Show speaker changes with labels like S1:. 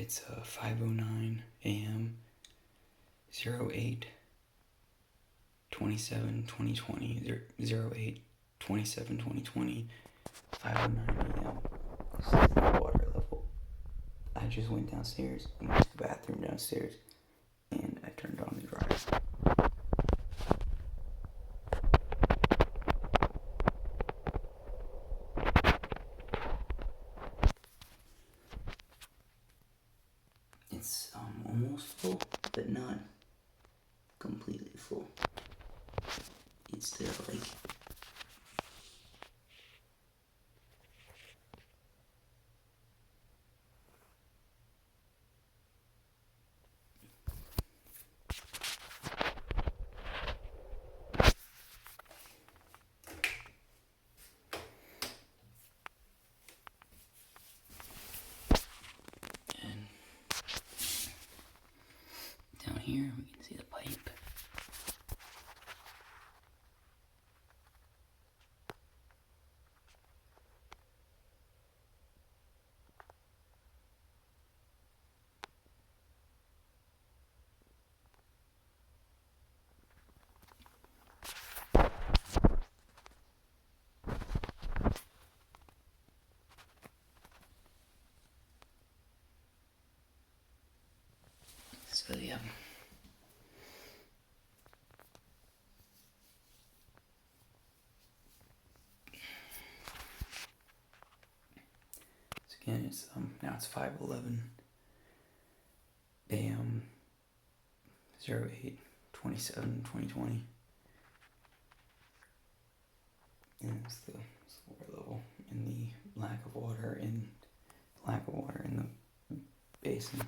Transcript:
S1: It's 5:09 a.m. 08/27/2020. 08/27/2020. 5:09 a.m. This is the water level. I just went downstairs and went to the bathroom downstairs, and I turned on the dryer. It's almost full, but not completely full. It's still like and down here we can see the pipe. So yeah. So again, it's now it's 5:11 a.m. 08/27/2020, and it's the water level and the lack of water in the basin.